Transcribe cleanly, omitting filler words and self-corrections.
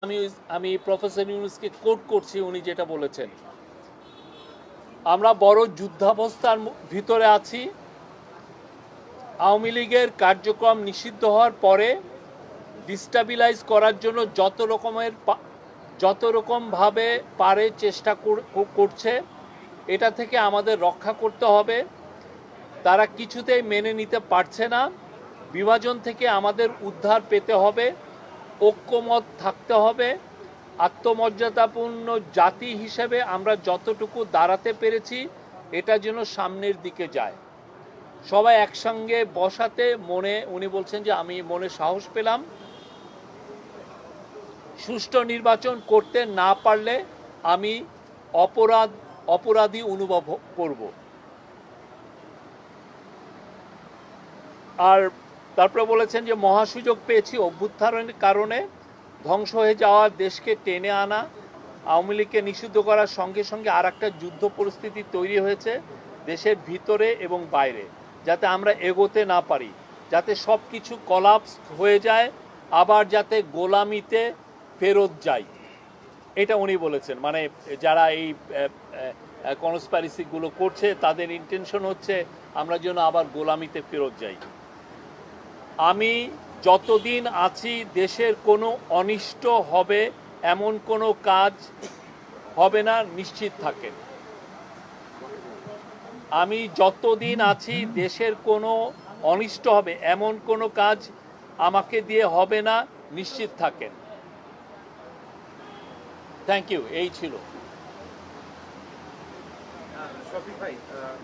আমি আমি professor ইউনূসকে coat করছি, উনি যেটা বলেছেন, আমরা বড় যুদ্ধাবস্থার ভিতরে আছি। আওয়ামী লীগের কার্যক্রম নিষিদ্ধ হওয়ার পরে ডিস্টাবিলাইজ করার জন্য যত রকমভাবে পারে চেষ্টা করছে। এটা থেকে আমাদের রক্ষা করতে হবে। তারা কিছুতেই মেনে নিতে পারছে না। বিভাজন থেকে আমাদের উদ্ধার পেতে হবে, ঐক্যমত থাকতে হবে। আত্মমর্যাদাপূর্ণ জাতি হিসেবে আমরা যতটুকু দাঁড়াতে পেরেছি এটা যেন সামনের দিকে যায়। সবাই একসঙ্গে বসাতে উনি বলছেন যে আমি মনে সাহস পেলাম। সুষ্ঠু নির্বাচন করতে না পারলে আমি অপরাধী অনুভব করব। আর তারপরে বলেছেন যে মহাসুযোগ পেয়েছি অভ্যুত্থানের কারণে। ধ্বংস হয়ে যাওয়া দেশকে টেনে আনা, আওয়ামী লীগকে নিষিদ্ধ করার সঙ্গে সঙ্গে আর একটা যুদ্ধ পরিস্থিতি তৈরি হয়েছে দেশের ভিতরে এবং বাইরে, যাতে আমরা এগোতে না পারি, যাতে সব কিছু কলাপস হয়ে যায়, আবার যাতে গোলামিতে ফেরত যাই। এটা উনি বলেছেন। মানে যারা এই কনস্পাইরেসিগুলো করছে তাদের ইন্টেনশন হচ্ছে আমরা যেন আবার গোলামিতে ফেরত যাই। আমি যতদিন আছি দেশের কোনো অনিষ্ট হবে এমন কোনো কাজ হবে না, নিশ্চিত থাকেন। আমি যতদিন আছি দেশের কোনো অনিষ্ট হবে এমন কোনো কাজ আমাকে দিয়ে হবে না, নিশ্চিত থাকেন। Thank you. এই ছিল। শফিক ভাই,